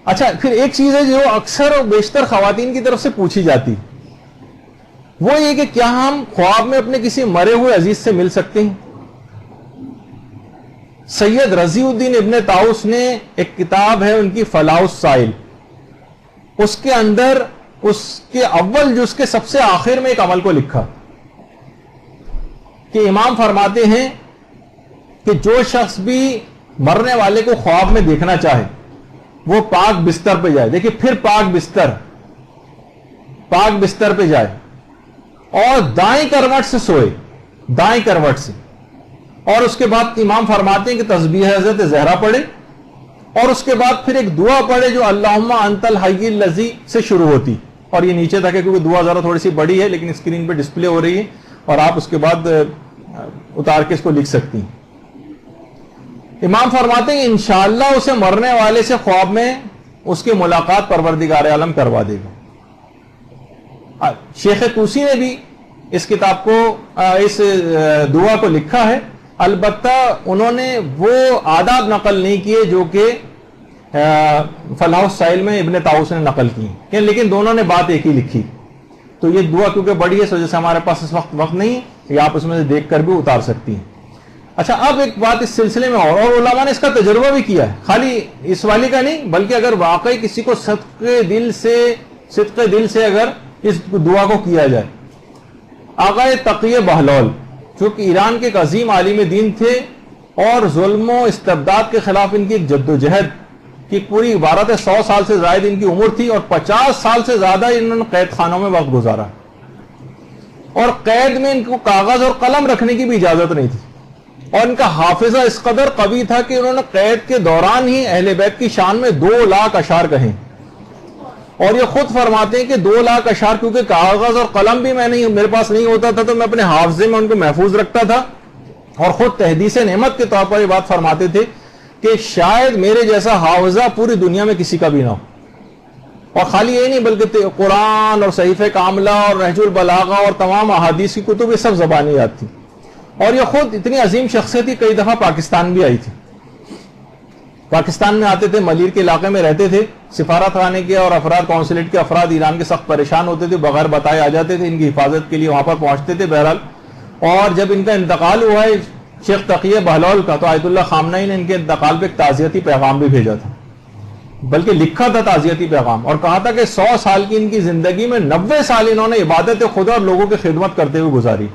اچھا پھر ایک چیز ہے جو اکثر اور بیشتر خواتین کی طرف سے پوچھی جاتی، وہ یہ کہ کیا ہم خواب میں اپنے کسی مرے ہوئے عزیز سے مل سکتے ہیں؟ سید رضی الدین ابن طاؤس نے ایک کتاب ہے ان کی فلاح السائل، اس کے اندر اس کے اول جز کے سب سے آخر میں ایک عمل کو لکھا کہ امام فرماتے ہیں کہ جو شخص بھی مرنے والے کو خواب میں دیکھنا چاہے وہ پاک بستر پہ جائے، دیکھیں پھر پاک بستر پہ جائے اور دائیں کروٹ سے سوئے، دائیں کروٹ سے، اور اس کے بعد امام فرماتے ہیں کہ تسبیح حضرت زہرا پڑھے اور اس کے بعد پھر ایک دعا پڑھے جو اللہم انت الحی الذی سے شروع ہوتی، اور یہ نیچے تک ہے کیونکہ دعا ذرا تھوڑی سی بڑی ہے لیکن اسکرین پہ ڈسپلے ہو رہی ہے اور آپ اس کے بعد اتار کے اس کو لکھ سکتی ہیں۔ امام فرماتے ہیں انشاءاللہ اسے مرنے والے سے خواب میں اس کی ملاقات پروردگار عالم کروا دے گا۔ شیخ طوسی نے بھی اس کتاب کو، اس دعا کو لکھا ہے، البتہ انہوں نے وہ آداب نقل نہیں کیے جو کہ فلاح السائل میں ابن طاؤس نے نقل کی، لیکن دونوں نے بات ایک ہی لکھی۔ تو یہ دعا کیونکہ بڑی ہے اس وجہ سے ہمارے پاس اس وقت نہیں ہے، یہ آپ اس میں سے دیکھ کر بھی اتار سکتی ہیں۔ اچھا اب ایک بات اس سلسلے میں اور علماء نے اس کا تجربہ بھی کیا ہے، خالی اس والی کا نہیں بلکہ اگر واقعی کسی کو صدق دل سے اگر اس دعا کو کیا جائے۔ آقا تقی بہلول جو کہ ایران کے ایک عظیم عالم دین تھے اور ظلم و استبداد کے خلاف ان کی ایک جد و جہد کی پوری عبارت ہے، 100 سال سے زائد ان کی عمر تھی اور 50 سال سے زیادہ انہوں نے قید خانوں میں وقت گزارا، اور قید میں ان کو کاغذ اور قلم رکھنے کی بھی اجازت نہیں تھی، اور ان کا حافظہ اس قدر قوی تھا کہ انہوں نے قید کے دوران ہی اہل بیت کی شان میں 2 لاکھ اشعار کہیں، اور یہ خود فرماتے ہیں کہ 2 لاکھ اشعار کیونکہ کاغذ اور قلم بھی میرے پاس نہیں ہوتا تھا تو میں اپنے حافظے میں ان کو محفوظ رکھتا تھا، اور خود تحدیث نعمت کے طور پر یہ بات فرماتے تھے کہ شاید میرے جیسا حافظہ پوری دنیا میں کسی کا بھی نہ ہو، اور خالی یہ نہیں بلکہ قرآن اور صحیفہ کاملہ اور نہج البلاغہ اور تمام احادیث کی کتب یہ سب زبانی یاد تھی، اور یہ خود اتنی عظیم شخصیت تھی، کئی دفعہ پاکستان بھی آئی تھی، پاکستان میں آتے تھے، ملیر کے علاقے میں رہتے تھے، سفارت خانے کے اور افراد کونسلیٹ کے افراد ایران کے سخت پریشان ہوتے تھے، بغیر بتائے آ جاتے تھے، ان کی حفاظت کے لیے وہاں پر پہنچتے تھے۔ بہرحال اور جب ان کا انتقال ہوا ہے شیخ تقی بہلول کا تو آیت اللہ خامنئی نے ان کے انتقال پہ ایک تعزیتی پیغام بھی بھیجا تھا، بلکہ لکھا تھا تعزیتی پیغام، اور کہا تھا کہ 100 سال کی ان کی زندگی میں 90 سال انہوں نے عبادت خدا اور لوگوں کی خدمت کرتے ہوئے گزاری،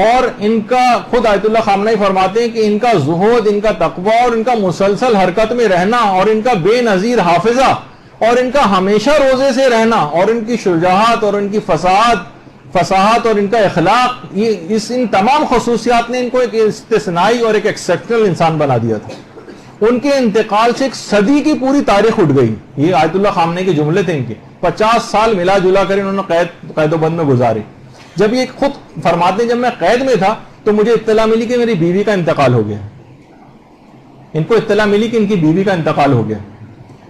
اور ان کا خود آیت اللہ خامنئی فرماتے ہیں کہ ان کا زہد، ان کا تقوی اور ان کا مسلسل حرکت میں رہنا اور ان کا بے نظیر حافظہ اور ان کا ہمیشہ روزے سے رہنا اور ان کی شجاعت اور ان کی فصاحت اور ان کا اخلاق، ان تمام خصوصیات نے ان کو ایک استثنائی اور ایک ایکسپشنل انسان بنا دیا تھا۔ ان کے انتقال سے ایک صدی کی پوری تاریخ اٹھ گئی، یہ آیت اللہ خامنئی کے جملے تھے ان کے، 50 سال ملا جلا کر انہوں نے قید و بند میں گزارے۔ جب یہ خود فرماتے ہیں جب میں قید میں تھا تو مجھے اطلاع ملی کہ میری بیوی کا انتقال ہو گیا، ان کو اطلاع ملی کہ ان کی بیوی کا انتقال ہو گیا،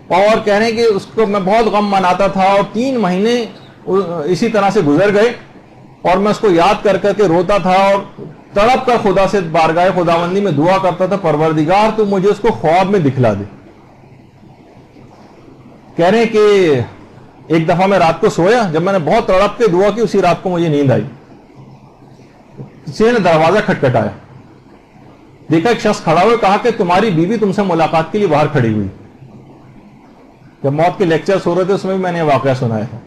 اور کہہ رہے ہیں کہ اس کو میں بہت غم مناتا تھا اور 3 مہینے اسی طرح سے گزر گئے، اور میں اس کو یاد کر کر کے روتا تھا اور تڑپ کر خدا سے بارگاہ خداوندی میں دعا کرتا تھا، پروردگار تو مجھے اس کو خواب میں دکھلا دے۔ کہہ رہے ہیں کہ ایک دفعہ میں رات کو سویا، جب میں نے بہت تڑپ کے دعا کی اسی رات کو مجھے نیند آئی، کسی نے دروازہ کھٹکھٹایا، دیکھا ایک شخص کھڑا ہوا، کہا کہ تمہاری بیوی تم سے ملاقات کے لیے باہر کھڑی ہوئی۔ جب موت کے لیکچرز ہو رہے تھے اس میں بھی میں نے واقعہ سنایا تھا۔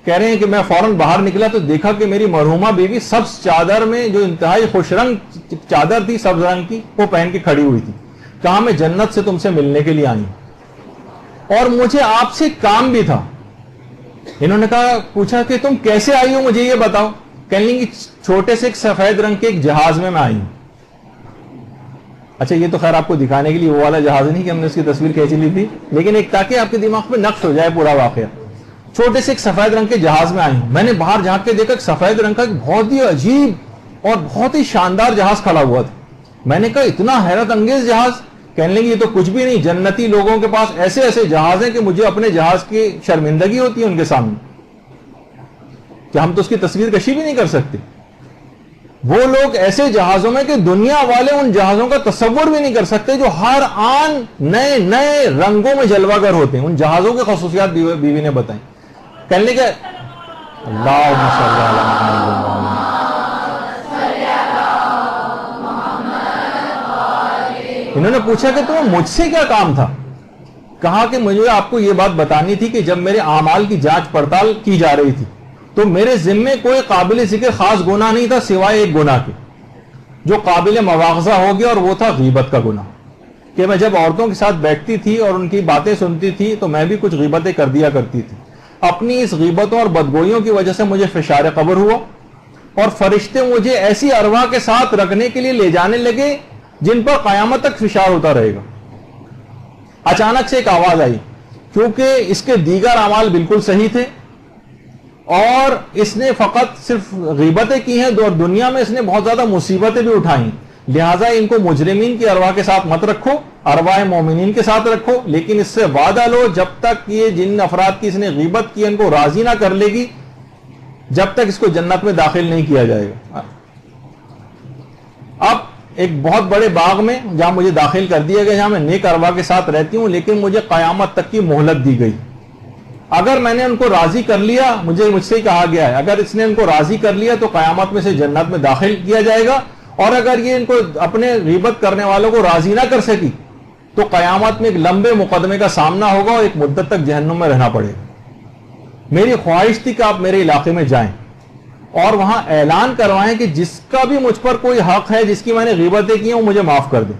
کہہ رہے ہیں کہ میں فوراً باہر نکلا تو دیکھا کہ میری مرحومہ بیوی سبز چادر میں، جو انتہائی خوش رنگ چادر تھی سبز رنگ کی، وہ پہن کے کھڑی ہوئی تھی، کہا میں جنت سے تم سے ملنے کے لیے آئی ہوں اور مجھے آپ سے کام بھی تھا۔ انہوں نے کہا، پوچھا کہ تم کیسے آئی ہو مجھے یہ بتاؤ۔ کہنے لگی چھوٹے سے ایک سفید رنگ کے ایک جہاز میں آئی ہوں۔ اچھا یہ تو خیر آپ کو دکھانے کے لیے وہ والا جہاز نہیں کہ ہم نے اس کی تصویر کھینچ لی تھی، لیکن ایک تاکہ آپ کے دماغ میں نقش ہو جائے پورا واقعہ۔ چھوٹے سے ایک سفید رنگ کے جہاز میں آئی ہوں، میں نے باہر جھانک کے دیکھا کہ سفید رنگ کا ایک بہت ہی عجیب اور بہت ہی شاندار جہاز کھڑا ہوا تھا۔ میں نے کہا اتنا حیرت انگیز جہاز؟ کہنے لگی یہ تو کچھ بھی نہیں، جنتی لوگوں کے پاس ایسے ایسے جہاز ہیں کہ مجھے اپنے جہاز کی شرمندگی ہوتی ہے ان کے سامنے، کہ ہم تو اس کی تصویر کشی بھی نہیں کر سکتے۔ وہ لوگ ایسے جہازوں میں کہ دنیا والے ان جہازوں کا تصور بھی نہیں کر سکتے، جو ہر آن نئے نئے رنگوں میں جلوہ گر ہوتے ہیں. ان جہازوں کی خصوصیات بیوی نے بتائیں. کہنے کے اللہم صلی علی محمد. انہوں نے پوچھا کہ تمہیں مجھ سے کیا کام تھا؟ کہا کہ مجھے آپ کو یہ بات بتانی تھی کہ جب میرے اعمال کی جانچ پڑتال کی جا رہی تھی تو میرے ذمے کوئی قابل ذکر خاص گناہ نہیں تھا سوائے ایک گناہ کے جو قابل مواخذہ ہو گیا، اور وہ تھا غیبت کا گناہ. کہ میں جب عورتوں کے ساتھ بیٹھتی تھی اور ان کی باتیں سنتی تھی تو میں بھی کچھ غیبتیں کر دیا کرتی تھی. اپنی اس غیبتوں اور بدگوئیوں کی وجہ سے مجھے فشار قبر ہوا، اور فرشتے مجھے ایسی ارواح کے ساتھ رکھنے کے لیے لے جانے لگے جن پر قیامت تک فشار ہوتا رہے گا. اچانک سے ایک آواز آئی، کیونکہ اس کے دیگر اعمال بالکل صحیح تھے اور اس نے فقط صرف غیبتیں کی ہیں، اور دنیا میں اس نے بہت زیادہ مصیبتیں بھی اٹھائیں، لہٰذا ان کو مجرمین کی ارواح کے ساتھ مت رکھو، ارواح مومنین کے ساتھ رکھو، لیکن اس سے وعدہ لو جب تک یہ جن افراد کی اس نے غیبت کی ان کو راضی نہ کر لے گی، جب تک اس کو جنت میں داخل نہیں کیا جائے گا. اب ایک بہت بڑے باغ میں جہاں مجھے داخل کر دیا گیا، جہاں میں نیک ارواح کے ساتھ رہتی ہوں، لیکن مجھے قیامت تک کی مہلت دی گئی. اگر میں نے ان کو راضی کر لیا، مجھ سے ہی کہا گیا ہے اگر اس نے ان کو راضی کر لیا تو قیامت میں سے جنت میں داخل کیا جائے گا، اور اگر یہ ان کو اپنے غیبت کرنے والوں کو راضی نہ کر سکی تو قیامت میں ایک لمبے مقدمے کا سامنا ہوگا اور ایک مدت تک جہنم میں رہنا پڑے گا. میری خواہش تھی کہ آپ میرے علاقے میں جائیں اور وہاں اعلان کروائیں کہ جس کا بھی مجھ پر کوئی حق ہے، جس کی میں نے غیبتیں کی ہیں، وہ مجھے معاف کر دیں.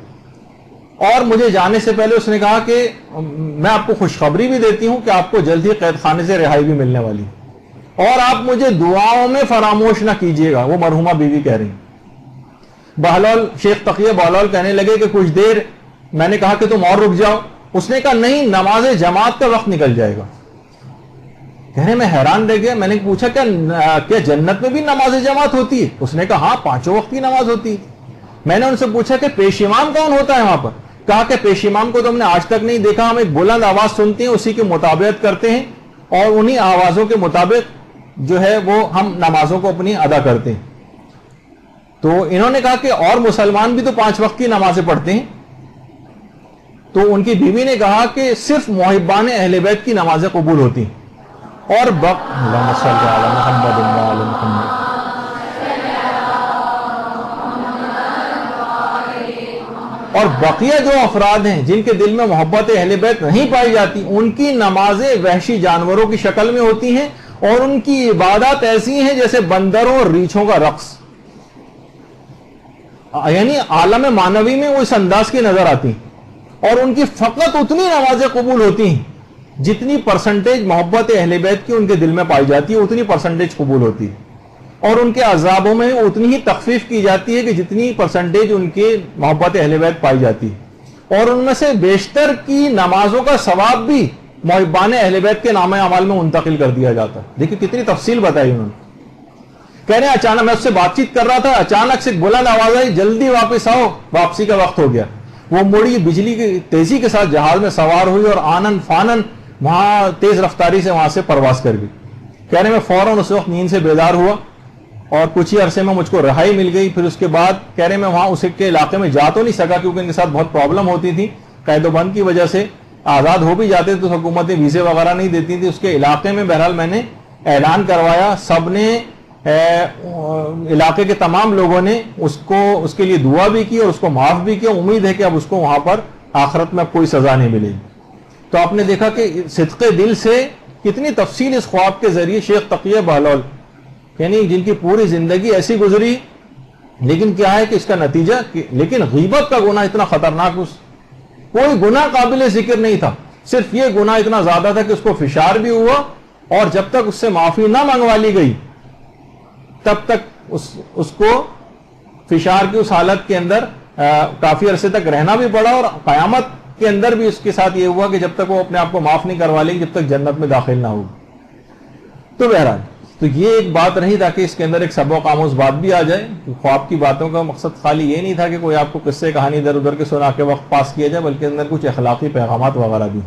اور مجھے جانے سے پہلے اس نے کہا کہ میں آپ کو خوشخبری بھی دیتی ہوں کہ آپ کو جلد ہی قید خانے سے رہائی بھی ملنے والی ہے، اور آپ مجھے دعاؤں میں فراموش نہ کیجیے گا. وہ مرحومہ بیوی کہہ رہی ہیں. بہلول شیخ تقیہ بہلول کہنے لگے کہ کچھ دیر میں نے کہا کہ تم اور رک جاؤ. اس نے کہا نہیں، نماز جماعت کا وقت نکل جائے گا. کہنے میں حیران رہ گیا. میں نے پوچھا کیا جنت میں بھی نماز جماعت ہوتی ہے؟ اس نے کہا ہاں، 5 وقت کی نماز ہوتی ہے. میں نے ان سے پوچھا کہ پیش امام کون ہوتا ہے وہاں پر؟ کہا کہ پیش امام کو تو ہم نے آج تک نہیں دیکھا، ہم ایک بلند آواز سنتے ہیں، اسی کی مطابقت کرتے ہیں اور انہی آوازوں کے مطابق جو ہے وہ ہم نمازوں کو اپنی ادا کرتے ہیں. تو انہوں نے کہا کہ اور مسلمان بھی تو 5 وقت کی نمازیں پڑھتے ہیں. تو ان کی بیوی نے کہا کہ صرف محبان اہل بیت کی نمازیں قبول ہوتی ہیں، اور اللہم صلی علی محمد وعلی محمد. اور بقیہ جو افراد ہیں جن کے دل میں محبت اہل بیت نہیں پائی جاتی، ان کی نمازیں وحشی جانوروں کی شکل میں ہوتی ہیں، اور ان کی عبادات ایسی ہیں جیسے بندروں اور ریچھوں کا رقص. یعنی عالم معنوی میں وہ اس انداز کی نظر آتی ہیں، اور ان کی فقط اتنی نمازیں قبول ہوتی ہیں جتنی پرسنٹیج محبت اہل بیت کی ان کے دل میں پائی جاتی ہے، اتنی پرسنٹیج قبول ہوتی ہے. اور ان کے عذابوں میں اتنی ہی تخفیف کی جاتی ہے کہ جتنی پرسنٹیج ان کی محبت اہل بیت پائی جاتی ہے. اور ان میں سے بیشتر کی نمازوں کا ثواب بھی محبان اہل بیت کے نام اعمال میں منتقل کر دیا جاتا ہے. دیکھیں کتنی تفصیل بتائی انہوں نے. کہہ رہے ہیں اچانک میں اس سے بات چیت کر رہا تھا، اچانک سے بلند آواز آئی جلدی واپس آؤ، واپسی کا وقت ہو گیا. وہ مڑی، بجلی کی تیزی کے ساتھ جہاز میں سوار ہوئی اور آنن فانن وہاں تیز رفتاری سے وہاں سے پرواز کر گئی. کہہ رہے میں فوراً اس وقت نیند سے بیدار ہوا اور کچھ ہی عرصے میں مجھ کو رہائی مل گئی. پھر اس کے بعد کہہ رہے میں وہاں اس کے علاقے میں جا تو نہیں سکا کیونکہ ان کے ساتھ بہت پرابلم ہوتی تھی، قید و بند کی وجہ سے آزاد ہو بھی جاتے تو حکومتیں ویزے وغیرہ نہیں دیتی تھی. اس کے علاقے میں بہرحال میں نے اعلان کروایا، سب نے علاقے کے تمام لوگوں نے اس کے لیے دعا بھی کی اور اس کو معاف بھی کیا. امید ہے کہ اب اس کو وہاں پر آخرت میں کوئی سزا نہیں ملے گی. تو آپ نے دیکھا کہ صدقے دل سے کتنی تفصیل اس خواب کے ذریعے شیخ تقیہ بہلول، یعنی جن کی پوری زندگی ایسی گزری، لیکن کیا ہے کہ اس کا نتیجہ لیکن غیبت کا گناہ اتنا خطرناک، کوئی گناہ قابل ذکر نہیں تھا، صرف یہ گناہ اتنا زیادہ تھا کہ اس کو فشار بھی ہوا، اور جب تک اس سے معافی نہ منگوا لی گئی تب تک اس کو فشار کی اس حالت کے اندر کافی عرصے تک رہنا بھی پڑا، اور قیامت کے اندر بھی اس کے ساتھ یہ ہوا کہ جب تک وہ اپنے آپ کو معاف نہیں کروا لے گی جب تک جنت میں داخل نہ ہوگی. تو بہرحال تو یہ ایک بات رہی تاکہ اس کے اندر ایک سبق آموز بات بھی آ جائے. خواب کی باتوں کا مقصد خالی یہ نہیں تھا کہ کوئی آپ کو قصے کہانی ادھر ادھر کے سنا کے وقت پاس کیا جائے، بلکہ اندر کچھ اخلاقی پیغامات وغیرہ بھی.